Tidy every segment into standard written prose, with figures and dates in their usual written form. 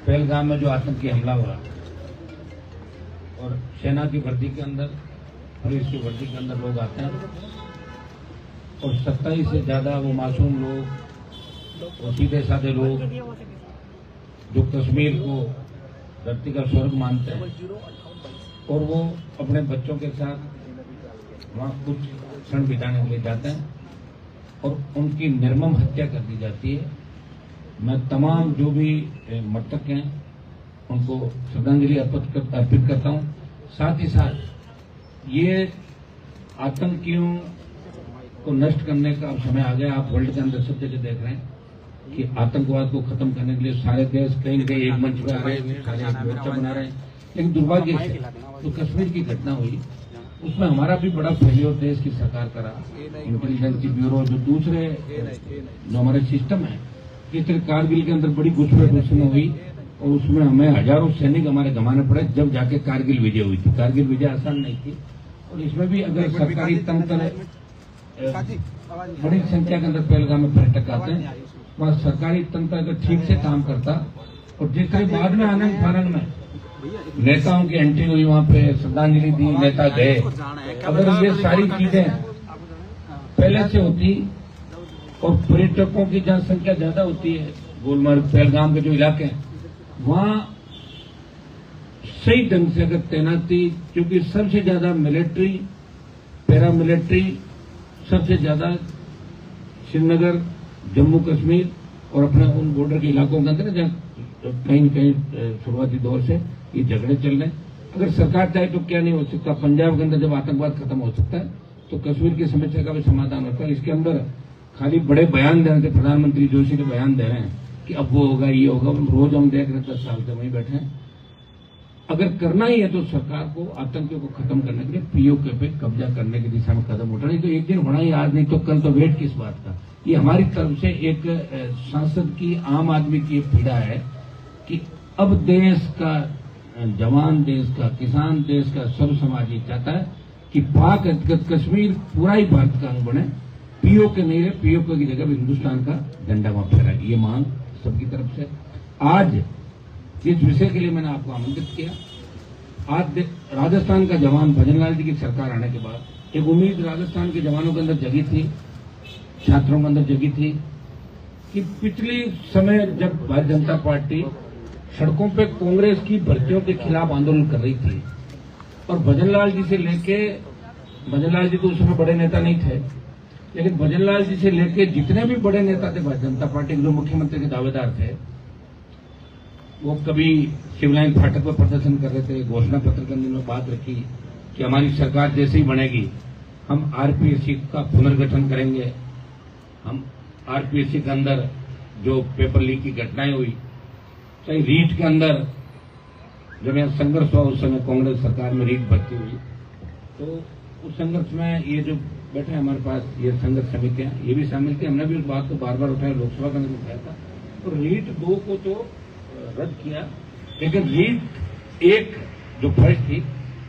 पहलगाम में जो आतंकी हमला हुआ और सेना की वर्दी के अंदर, पुलिस की वर्दी के अंदर लोग आते हैं और 27 से ज्यादा वो मासूम लोग, वो सीधे साधे लोग जो कश्मीर को धरती का स्वर्ग मानते हैं और वो अपने बच्चों के साथ वहां कुछ क्षण बिताने के लिए जाते हैं और उनकी निर्मम हत्या कर दी जाती है। मैं तमाम जो भी मृतक हैं उनको श्रद्धांजलि अर्पित करता हूं। साथ ही साथ ये आतंकियों को नष्ट करने का अब समय आ गया। आप वर्ल्ड के अंदर सब जगह देख रहे हैं कि आतंकवाद को खत्म करने के लिए सारे देश कहीं न कहीं एक मंच पे आ रहे हैं, सारे एक मोर्चा बना रहे हैं। लेकिन दुर्भाग्य से तो कश्मीर की घटना हुई, उसमें हमारा भी बड़ा फेलियर देश की सरकार का रहा। इंटेलिजेंस ब्यूरो जो दूसरे जो हमारे सिस्टम है, इस तरह कारगिल के अंदर बड़ी घुसपैठ हुई और उसमें हमें हजारों सैनिक हमारे गंवाने पड़े जब जाके कारगिल विजय हुई थी। कारगिल विजय आसान नहीं थी और इसमें भी अगर सरकारी तंत्र बड़ी संख्या के अंदर पहलगाम में पर्यटक आते हैं, वहाँ सरकारी तंत्र अगर ठीक से काम करता और जिस तरह बाद में आनंद फानंद में नेताओं की एंट्री हुई, वहाँ पे श्रद्धांजलि दी, नेता गए, अगर ये सारी चीजें पहले से होती और पर्यटकों की जनसंख्या ज्यादा होती है, गुलमर्ग पहलगाम के जो इलाके हैं वहां सही ढंग से अगर तैनाती, क्योंकि सबसे ज्यादा मिलिट्री, पैरामिलिट्री सबसे ज्यादा श्रीनगर, जम्मू कश्मीर और अपने उन बॉर्डर के इलाकों के अंदर जहाँ कहीं न कहीं शुरुआती दौर से ये झगड़े चल रहे हैं। अगर सरकार चाहे तो क्या नहीं हो सकता। पंजाब के अंदर जब आतंकवाद खत्म हो सकता है तो कश्मीर की समस्या का भी समाधान होता है। इसके अंदर खाली बड़े बयान दे रहे थे, प्रधानमंत्री जोशी के बयान दे रहे हैं कि अब वो होगा, ये होगा, रोज हम देख रहे हैं 10 साल से वहीं बैठे हैं। अगर करना ही है तो सरकार को आतंकियों को खत्म करने के लिए पीओके पे कब्जा करने की दिशा में कदम उठाना। तो एक दिन होना ही, आज नहीं तो कल, तो वेट किस बात का। ये हमारी तरफ से एक सांसद की, आम आदमी की पीड़ा है कि अब देश का जवान, देश का किसान, देश का सर्व समाज ये चाहता है कि पाक अधिकृत कश्मीर पूरा ही भारत का अंग बने। पीओके नहीं रहे, पीओके की जगह हिंदुस्तान का झंडा वहां फहराए, ये मांग सबकी तरफ से। आज इस विषय के लिए मैंने आपको आमंत्रित किया। आज राजस्थान का जवान, भजनलाल जी की सरकार आने के बाद एक उम्मीद राजस्थान के जवानों के अंदर जगी थी, छात्रों के अंदर जगी थी कि पिछले समय जब भारतीय जनता पार्टी सड़कों पे कांग्रेस की भर्तियों के खिलाफ आंदोलन कर रही थी और भजनलाल जी से लेके, भजनलाल जी तो उस समय बड़े नेता नहीं थे, लेकिन भजनलाल जी से लेके जितने भी बड़े नेता थे भारतीय जनता पार्टी के, जो मुख्यमंत्री के दावेदार थे, वो कभी शिवलाइन फाटक पर प्रदर्शन कर रहे थे, घोषणा पत्र के अंदर में बात रखी कि हमारी सरकार जैसे ही बनेगी हम आरपीएससी का पुनर्गठन करेंगे। हम आरपीएससी के अंदर जो पेपर लीक की घटनाएं हुई, चाहे रीट के अंदर जब यहां संघर्ष हुआ, उस समय कांग्रेस सरकार में रीट भर्ती हुई, तो उस संघर्ष में ये जो बैठे हमारे पास ये संघर्ष समितियां, ये भी शामिल थी। हमने भी उस बात को बार बार उठाया, लोकसभा के अंदर उठाया था। तो रीट 2 को तो रद्द किया, लेकिन रीट 1 जो फर्ज थी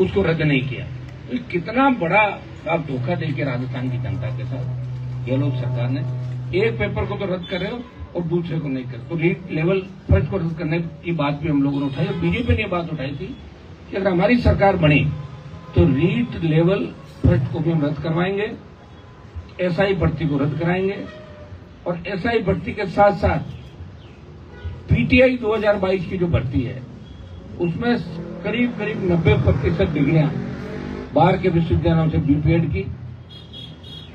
उसको रद्द नहीं किया। तो कितना बड़ा आप धोखा देके राजस्थान की जनता के साथ ये लोग सरकार ने, एक पेपर को तो रद्द कर रहे हो और दूसरे को नहीं कर। तो रीट लेवल फर्ज को रद्द करने की बात भी हम लोगों ने उठाई और बीजेपी ने बात उठाई थी कि अगर हमारी सरकार बनी तो रीट लेवल फर्ज को भी हम रद्द करवाएंगे, एसआई भर्ती को रद्द कराएंगे और एसआई भर्ती के साथ साथ पीटीआई 2022 की जो भर्ती है उसमें करीब 90% डिग्रियां बाहर के विश्वविद्यालयों से बीपीएड की,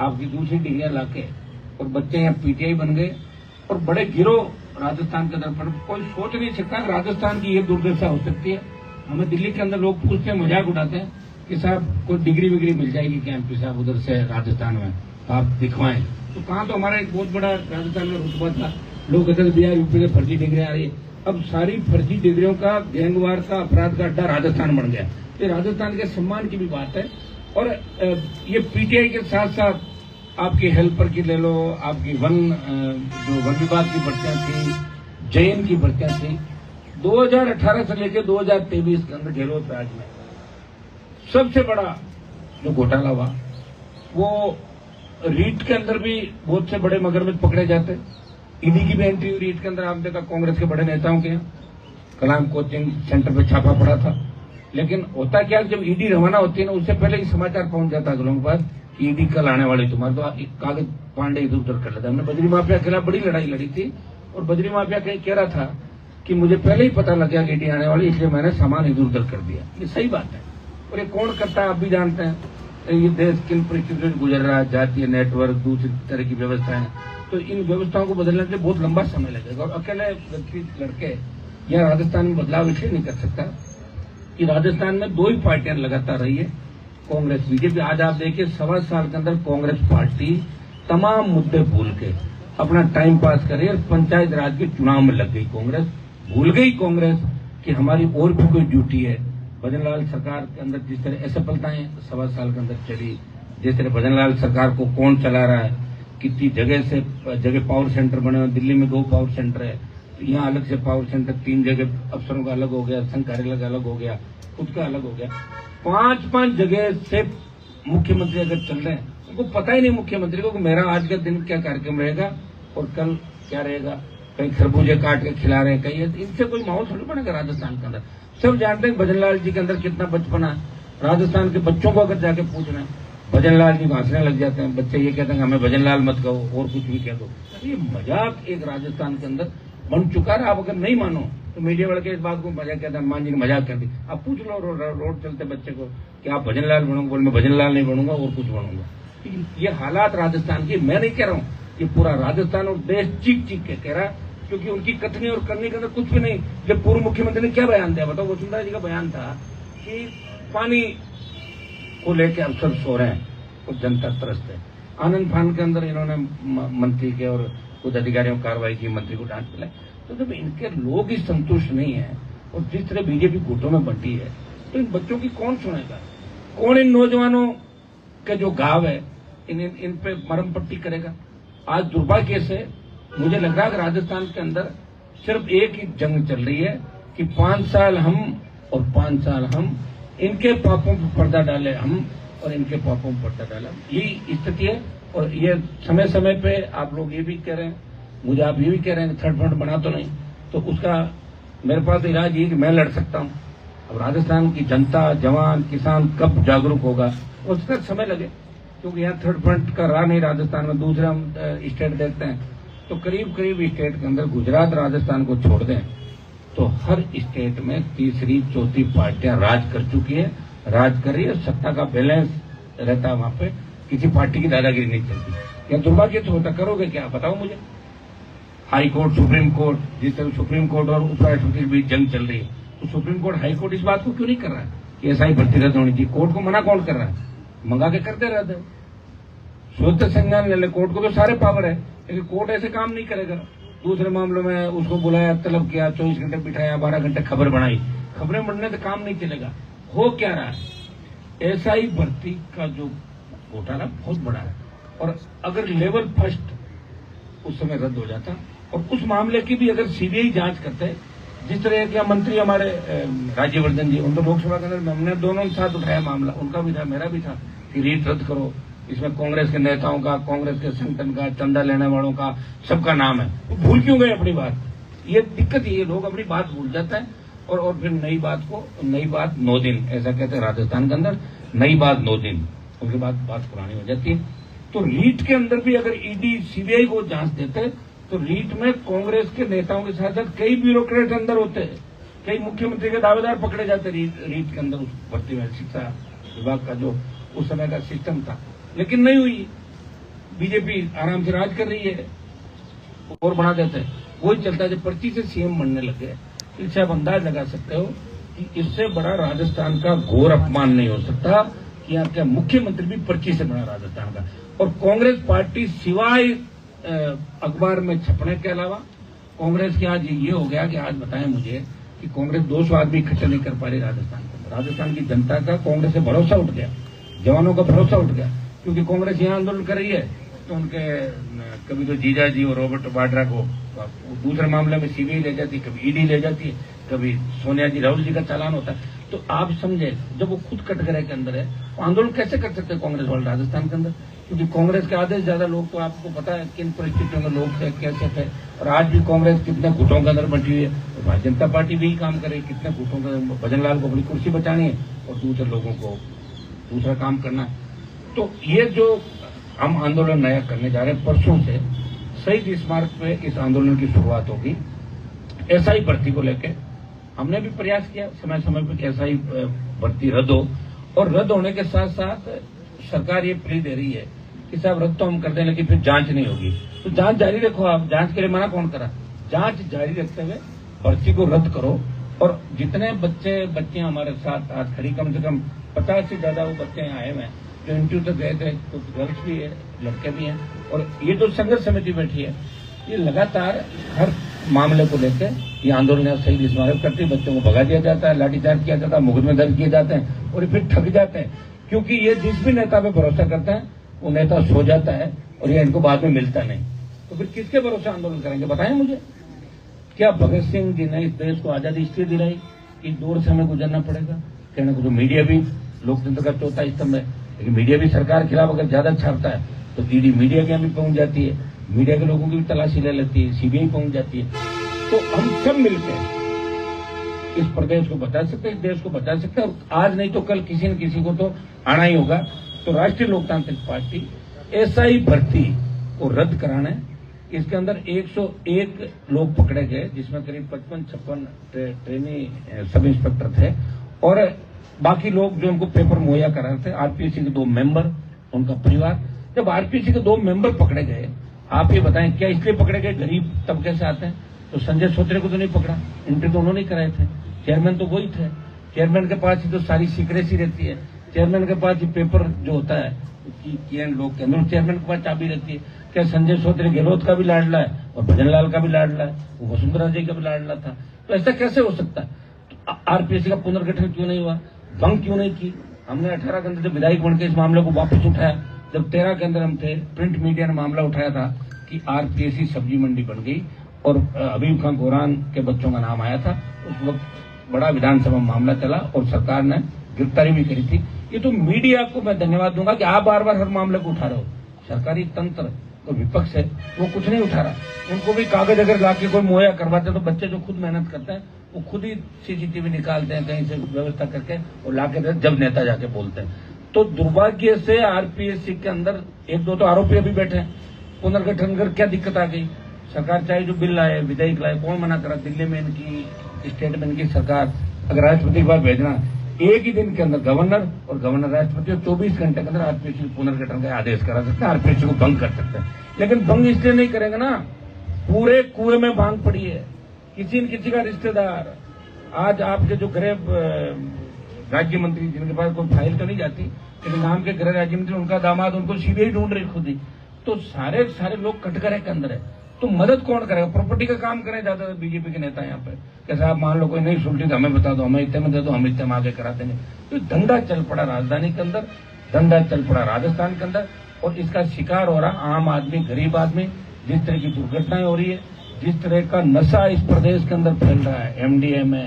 आपकी दूसरी डिग्रियां लाके, और बच्चे यहाँ पीटीआई बन गए और बड़े गिरोह राजस्थान के अंदर पर। कोई सोच नहीं सकता राजस्थान की ये दुर्दशा हो सकती है। हमें दिल्ली के अंदर लोग पूछते हैं, मजाक उड़ाते हैं कि साहब कोई डिग्री विग्री मिल जाएगी क्या एमपी साहब उधर से राजस्थान में, आप दिखवाएं। तो कहाँ, तो हमारा एक बहुत बड़ा राजस्थान में रुतबा था, लोग कहते थे बिहार यूपी से फर्जी डिग्री आ रही है। अब सारी फर्जी डिग्रियों का, गैंगवार का, अपराध का अड्डा राजस्थान बन गया। तो राजस्थान के सम्मान की भी बात है। और ये पीटीआई के साथ साथ आपकी हेल्पर की ले लो, आपकी जो वन विभाग की भर्तियां थी, जैन की भर्तियां थी, 2018 से लेकर 2023 के अंदर गहलोत राज में सबसे बड़ा जो घोटाला हुआ, वो रीट के अंदर भी बहुत से बड़े मगरमच्छ पकड़े जाते। ईडी की भी एंट्री हुई रीट के अंदर, आप देखा कांग्रेस के बड़े नेताओं के। कलाम कोचिंग सेंटर पे छापा पड़ा था। लेकिन होता क्या, जब ईडी रवाना होती है ना, उससे पहले ही समाचार पहुंच जाता है लोगों के पास कि ईडी कल आने वाली तुम्हारे, तो एक कागज पांडे इधर उधर कर लेता। हमने बजरी माफिया के खिलाफ बड़ी लड़ाई लड़ी थी और बजरी माफिया कह रहा था कि मुझे पहले ही पता लग गया कि ईडी आने वाली, इसलिए मैंने सामान इधर उधर कर दिया। ये सही बात है और ये कौन करता है आप भी जानते हैं। ये देश किन परिस्थितियों से गुजर रहा है, जातीय नेटवर्क, दूसरी तरह की व्यवस्थाएं, तो इन व्यवस्थाओं को बदलने के लिए बहुत लंबा समय लगेगा। और अकेले व्यक्ति लड़के या राजस्थान में बदलाव इसलिए नहीं कर सकता कि राजस्थान में दो ही पार्टियां लगातार रही है, कांग्रेस बीजेपी। आज आप देखिए 1.25 साल के अंदर कांग्रेस पार्टी तमाम मुद्दे भूल के अपना टाइम पास करे और पंचायत राज के चुनाव में लग गई। कांग्रेस भूल गई कांग्रेस कि हमारी और भी कोई ड्यूटी है। भजनलाल सरकार के अंदर जिस तरह असफलताएं 1.25 साल के अंदर चली, जिस तरह भजनलाल सरकार को कौन चला रहा है, कितनी जगह पावर सेंटर बने हुए, दिल्ली में 2 पावर सेंटर है, यहाँ अलग से पावर सेंटर, 3 जगह अफसरों का अलग हो गया, संघ कार्यालय का अलग हो गया, खुद का अलग हो गया। 5-5 जगह से मुख्यमंत्री अगर चल रहे हैं, उनको पता ही नहीं मुख्यमंत्री को कि मेरा आज का दिन क्या कार्यक्रम रहेगा और कल क्या रहेगा। कहीं खरबूजे काट के खिला रहे हैं, कहीं इनसे कोई माहौल थोड़ी बनेगा राजस्थान के अंदर। सब जानते हैं भजनलाल जी के अंदर कितना बचपना है। राजस्थान के बच्चों को अगर जाके पूछना है, भजनलाल जी को हंसने लग जाते हैं बच्चे, ये कहते हैं हमें भजनलाल मत कहो और कुछ भी कह दो। ये मजाक एक राजस्थान के अंदर बन चुका है। आप अगर नहीं मानो तो मीडिया वाले के इस बात को मजाक कहते हैं, हनुमान जी ने मजाक कर दी। आप पूछ लो रोड चलते बच्चे को कि आप भजनलाल बनोगे, बोल मैं भजनलाल नहीं बनूंगा और कुछ बनूंगा। ये हालात राजस्थान की, मैं नहीं कह रहा हूँ, ये पूरा राजस्थान और देश चीख चीख के कह रहा है, क्योंकि उनकी कथनी और करने के अंदर कुछ भी नहीं। जब पूर्व मुख्यमंत्री ने क्या बयान दिया बताओ, वसुंधरा जी का बयान था कि पानी को लेकर अफसर सो रहे हैं और जनता त्रस्त है। आनंद फान के अंदर इन्होंने मंत्री के और कुछ अधिकारियों को कार्रवाई की, मंत्री को डांट पिलाई। तो जब इनके लोग ही संतुष्ट नहीं है और जिस तरह बीजेपी गुटों में बंटी है, तो इन बच्चों की कौन सुनेगा, कौन इन नौजवानों के जो घाव है इन पे मरहम पट्टी करेगा। आज दुर्भाग्य से मुझे लग रहा है कि राजस्थान के अंदर सिर्फ एक ही जंग चल रही है कि 5 साल हम और 5 साल हम, इनके पापों पर पर्दा डाले हम और इनके पापों पर पर्दा डाले। यही स्थिति है। और ये समय समय पे आप लोग ये भी कह रहे हैं, मुझे आप ये भी कह रहे हैं कि थर्ड फ्रंट बना तो नहीं, तो उसका मेरे पास इलाज ये कि मैं लड़ सकता हूं। अब राजस्थान की जनता, जवान, किसान कब जागरूक होगा, उसका समय लगे, क्योंकि यहाँ थर्ड फ्रंट का राह नहीं राजस्थान में। दूसरे हम स्टेट देखते हैं तो करीब स्टेट के अंदर गुजरात राजस्थान को छोड़ दें तो हर स्टेट में तीसरी चौथी पार्टियां राज कर चुकी है, राज कर रही है। सत्ता का बैलेंस रहता है वहां पे, किसी पार्टी की दादागिरी नहीं चलती। या दुर्भाग्य तो होता, करोगे क्या बताओ मुझे। हाई कोर्ट, सुप्रीम कोर्ट, जिस तरह सुप्रीम कोर्ट और उपराष्ट्रपति के बीच जंग चल रही है, तो सुप्रीम कोर्ट, हाई कोर्ट इस बात को क्यों नहीं कर रहा है कि ऐसा ही भर्ती रद्द होनी चाहिए। कोर्ट को मना कौन कर रहा है, मंगा के करते रहते हैं। स्वतंत्र संज्ञान ले ले, कोर्ट को तो सारे पावर है, लेकिन कोर्ट ऐसे काम नहीं करेगा। दूसरे मामलों में उसको बुलाया, तलब किया, 24 घंटे बिठाया, 12 घंटे खबर बनाई, खबरें बनने से काम नहीं चलेगा। हो क्या रहा है, एसआई भर्ती का जो घोटाला बहुत बड़ा है, और अगर लेवल फर्स्ट उस समय रद्द हो जाता और उस मामले की भी अगर सीबीआई जांच करते, जिस तरह के मंत्री हमारे राज्यवर्धन जी, उनको लोकसभा के अंदर हमने दोनों के साथ उठाया मामला, उनका भी था मेरा भी था कि रीट रद्द करो, इसमें कांग्रेस के नेताओं का, कांग्रेस के संगठन का, चंदा लेने वालों का, सबका नाम है। तो भूल क्यों गए अपनी बात, ये दिक्कत ये लोग अपनी बात भूल जाते हैं और फिर नई बात 9 दिन, ऐसा कहते हैं राजस्थान के अंदर, नई बात 9 दिन, उसके बाद बात पुरानी हो जाती है। तो रीट के अंदर भी अगर ईडी सीबीआई को जांच देते तो रीट में कांग्रेस के नेताओं के साथ साथ कई ब्यूरोक्रेट अंदर होते, कई मुख्यमंत्री के दावेदार पकड़े जाते रीट के अंदर, उस भर्ती में शिक्षा विभाग का जो उस समय का सिस्टम था, लेकिन नहीं हुई। बीजेपी आराम से राज कर रही है और बना देते हैं, वही चलता है। जब पर्ची से सीएम बनने लग गए, इससे आप अंदाज लगा सकते हो कि इससे बड़ा राजस्थान का घोर अपमान नहीं हो सकता कि यहाँ के मुख्यमंत्री भी पर्ची से बना राजस्थान का। और कांग्रेस पार्टी सिवाय अखबार में छपने के अलावा, कांग्रेस के आज ये हो गया कि आज बताएं मुझे कि कांग्रेस 200 आदमी इकट्ठे नहीं कर पा रही राजस्थान के। राजस्थान की जनता का कांग्रेस से भरोसा उठ गया, जवानों का भरोसा उठ गया, क्योंकि कांग्रेस यहाँ आंदोलन कर रही है तो उनके कभी तो जीजा जी और रॉबर्ट वाड्रा को दूसरे मामले में सीबीआई ले जाती है, कभी ईडी ले जाती है, कभी सोनिया जी, राहुल जी का चालान होता है। तो आप समझे, जब वो खुद कटघरे के अंदर है तो आंदोलन कैसे कर सकते हैं कांग्रेस वाले राजस्थान के अंदर? क्योंकि कांग्रेस के आधे से ज्यादा लोग तो आपको पता है किन परिस्थितियों में लोग थे, कैसे थे। और आज भी कांग्रेस कितने गुटों के अंदर बंटी हुई है। तो भारतीय जनता पार्टी भी काम करे, कितने गुटों के, भजनलाल को अपनी कुर्सी बचानी है और दूसरे लोगों को दूसरा काम करना है। तो ये जो हम आंदोलन नया करने जा रहे हैं, परसों से शहीद स्मारक पे इस आंदोलन की शुरुआत होगी। एसआई भर्ती को लेकर हमने भी प्रयास किया समय समय पर एसआई भर्ती रद्द हो, और रद्द होने के साथ साथ सरकार ये प्ली दे रही है कि साहब रद्द तो हम कर दें लेकिन फिर जांच नहीं होगी। तो जांच जारी रखो, आप जांच के लिए मना कौन करा? जांच जारी रखते हुए भर्ती को रद्द करो। और जितने बच्चियां हमारे साथ आज खड़ी, कम से कम 50 से ज्यादा वो बच्चे यहाँ आए हुए हैं जो इंटरव्यू तक गए थे, कुछ गर्ल्स भी है, लड़के भी हैं। और ये जो संघर्ष समिति बैठी है, ये लगातार हर मामले को लेकर ये आंदोलन शहीद स्मारक करती है। बच्चों को भगा दिया जाता है, लाठीचार्ज किया जाता है, मुकदमे दर्ज किए जाते हैं और फिर ठग जाते हैं। क्योंकि ये जिस भी नेता पे भरोसा करते हैं वो नेता सो जाता है और ये इनको बाद में मिलता नहीं। तो फिर किसके भरोसे आंदोलन करेंगे बताएं मुझे? क्या भगत सिंह जी ने इस देश को आजादी इसलिए दिलाई कि दौर से हमें गुजरना पड़ेगा? कहने को तो मीडिया भी लोकतंत्र का चौथा स्तंभ है, लेकिन मीडिया भी सरकार के खिलाफ अगर ज्यादा छापता है तो ईडी मीडिया के यहाँ भी पहुंच जाती है, मीडिया के लोगों की भी तलाशी ले लेती है, सीबीआई पहुंच जाती है। तो हम सब मिलकर इस प्रदेश को बचा सकते हैं, इस देश को बचा सकते हैं। और आज नहीं तो कल किसी न किसी को तो आना ही होगा। तो राष्ट्रीय लोकतांत्रिक पार्टी एसआई भर्ती को रद्द कराना है। इसके अंदर 101 लोग पकड़े गए, जिसमें करीब 55-56 ट्रेनी सब इंस्पेक्टर थे और बाकी लोग जो उनको पेपर मुहैया करा रहे थे। आरपीएससी के 2 मेंबर, उनका परिवार। जब आरपीएससी के 2 मेंबर पकड़े गए, आप ये बताएं क्या इसलिए पकड़े गए? गरीब तबके से आते हैं। तो संजय सोत्रे को तो नहीं पकड़ा, इंटरव्यू तो उन्होंने कराए थे, चेयरमैन तो वही थे। चेयरमैन के पास ही तो सारी सीक्रेसी रहती है, चेयरमैन के पास ही पेपर जो होता है लोग के अंदर, चेयरमैन के पास चाबी रहती है। क्या संजय सोत्रे गहलोत का भी लाडला है और भजनलाल का भी लाडला है, वो वसुंधरा जी का भी लाडला था? तो ऐसा कैसे हो सकता है? तो आरपीएससी का पुनर्गठन क्यों नहीं हुआ? भंग क्यों नहीं की? हमने 18 के अंदर जब विधायक बन के इस मामले को वापस उठाया, जब 13 के अंदर हम थे, प्रिंट मीडिया ने मामला उठाया था कि आरपीएससी सब्जी मंडी बन गई और हबीब खान गोरान के बच्चों का नाम आया था। उस वक्त बड़ा विधानसभा मामला चला और सरकार ने गिरफ्तारी भी करी थी। ये तो मीडिया को मैं धन्यवाद दूंगा कि आप बार बार हर मामले को उठा रहे हो। सरकारी तंत्र तो विपक्ष है, वो कुछ नहीं उठा रहा। उनको भी कागज अगर लाके कोई मुहैया करवाते तो बच्चे जो खुद मेहनत करते हैं वो खुद ही सीसीटीवी निकालते हैं कहीं से व्यवस्था करके और लाके जब नेता जाके बोलते हैं। तो दुर्भाग्य से आरपीएससी के अंदर 1-2 तो आरोपी अभी बैठे हैं। पुनर्गठन कर क्या दिक्कत आ गई? सरकार चाहे जो बिल लाए, विधेयक लाए, कौन मना करा? दिल्ली में इनकी स्टेट में इनकी सरकार अगर राष्ट्रपति के पास भेजना, एक ही दिन के अंदर गवर्नर और गवर्नर राष्ट्रपति 24 घंटे के अंदर आरपीएससी पुनर्गठन का आदेश करा सकते हैं, आरपीएससी को भंग कर सकते हैं। लेकिन भंग इसलिए नहीं करेंगे ना, पूरे कुएं में भांग पड़ी है। किसी न किसी का रिश्तेदार, आज आपके जो गृह राज्य मंत्री जिनके पास कोई फाइल तो नहीं जाती, लेकिन नाम के गृह राज्य मंत्री, उनका दामाद उनको सीबीआई ढूंढ रही खुद ही। तो सारे लोग कटघरे के अंदर है। तो मदद कौन करेगा? प्रॉपर्टी का काम करें ज्यादा बीजेपी के नेता यहाँ पे। कैसे आप मान लो कोई नहीं सुलटी तो हमें बता दो, हमें इतने में दे दो, हम इतने में आगे करा देंगे। तो धंधा चल पड़ा राजधानी के अंदर, धंधा चल पड़ा राजस्थान के अंदर, और इसका शिकार हो रहा आम आदमी, गरीब आदमी। जिस तरह की दुर्घटनाएं हो रही है, जिस तरह का नशा इस प्रदेश के अंदर फैल रहा है, एमडीएमए,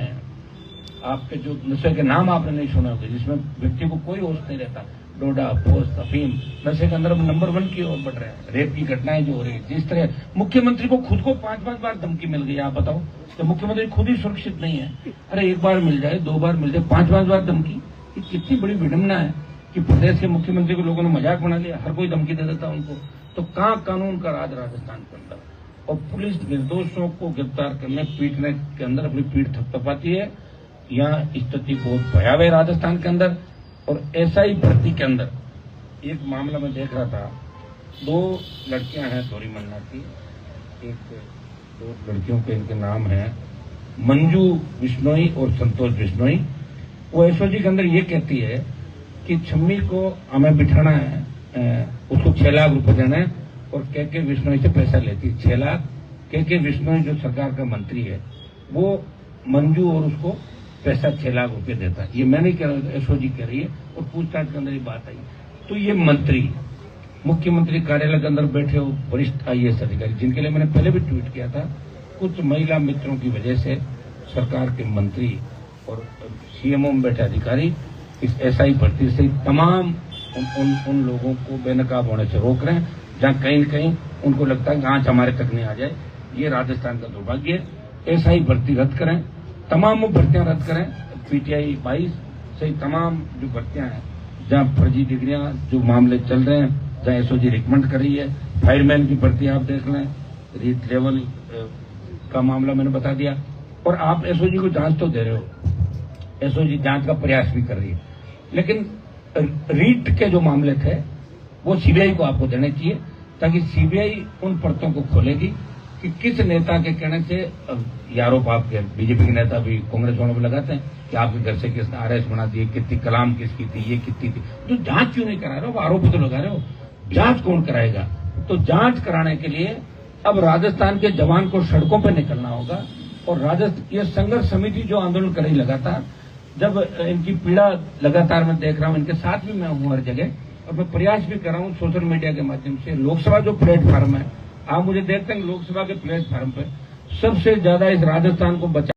आपके जो नशे के नाम आपने नहीं सुने होंगे, जिसमें व्यक्ति को कोई होश नहीं रहता, डोडा, पोस्त, अफीम, नशे के अंदर नंबर 1 की ओर बढ़ रहे हैं। रेप की घटनाएं जो हो रही है, जिस तरह मुख्यमंत्री को खुद को 5-5 बार धमकी मिल गई, आप बताओ। तो मुख्यमंत्री खुद ही सुरक्षित नहीं है। अरे 1 बार मिल जाए, 2 बार मिल जाए, 5-5 बार धमकी, ये कितनी बड़ी विडंबना है कि प्रदेश के मुख्यमंत्री को लोगों ने मजाक बना लिया, हर कोई धमकी दे देता उनको। तो कहाँ कानून का राज राजस्थान के अंदर? और पुलिस निर्दोषों को गिरफ्तार करने, पीटने के अंदर अपनी पीठ थपथपाती है। यहाँ स्थिति बहुत भयावह है राजस्थान के अंदर। और एसआई भर्ती के अंदर एक मामला में देख रहा था, 2 लड़कियां हैं गौरी मन्ना की, 2 लड़कियों के इनके नाम हैं मंजू बिश्नोई और संतोष बिश्नोई। वो एसओजी के अंदर ये कहती है कि छम्मी को हमें बिठाना है, उसको 6 लाख रुपए देना है, और के बिश्नोई से पैसा लेती है 6 लाख। के बिश्नोई जो सरकार का मंत्री है, वो मंजू और उसको पैसा 6 लाख रुपए देता है। ये मैं नहीं कह रहा हूँ, एसओजी कह रही है, और पूछताछ के अंदर ये बात आई। तो ये मंत्री, मुख्यमंत्री कार्यालय के अंदर बैठे हो वरिष्ठ आईएएस अधिकारी, जिनके लिए मैंने पहले भी ट्वीट किया था, कुछ महिला मित्रों की वजह से सरकार के मंत्री और सीएमओ में बैठे अधिकारी इस एसआई भर्ती से तमाम उन लोगों को बेनकाब होने से रोक रहे हैं, जहां कहीं न कहीं उनको लगता है आंच हमारे तक नहीं आ जाए। ये राजस्थान का दुर्भाग्य है। एसआई भर्ती रद्द करें, तमाम भर्तियां रद्द करें। पीटीआई 22 सही तमाम जो भर्तियां हैं, जहां फर्जी डिग्रियां जो मामले चल रहे हैं, जहां एसओजी रिकमेंड कर रही है, फायरमैन की भर्ती आप देख लें, रीट लेवल का मामला मैंने बता दिया। और आप एसओजी को जांच तो दे रहे हो, एसओजी जांच का प्रयास भी कर रही है, लेकिन रीट के जो मामले थे वो सीबीआई को आपको देने चाहिए, ताकि सीबीआई उन परतों को खोलेगी कि किस नेता के कहने से ये आरोप आपके बीजेपी के नेता भी कांग्रेस वालों में लगाते हैं कि आपके घर से किसने आरएस बना दिए, कितनी कलाम किसकी थी, ये कितनी थी। तो जांच क्यों नहीं करा रहे हो? आरोप तो लगा रहे हो, जांच कौन कराएगा? तो जांच कराने के लिए अब राजस्थान के जवान को सड़कों पर निकलना होगा। और राजस्थान ये संघर्ष समिति जो आंदोलन कर रही लगातार, जब इनकी पीड़ा लगातार मैं देख रहा हूं, इनके साथ भी मैं हूं हर जगह, और मैं प्रयास भी कर रहा हूं सोशल मीडिया के माध्यम से। लोकसभा जो प्लेटफॉर्म है, आप मुझे देखते हैं लोकसभा के प्लेटफॉर्म पे सबसे ज्यादा इस राजस्थान को बचा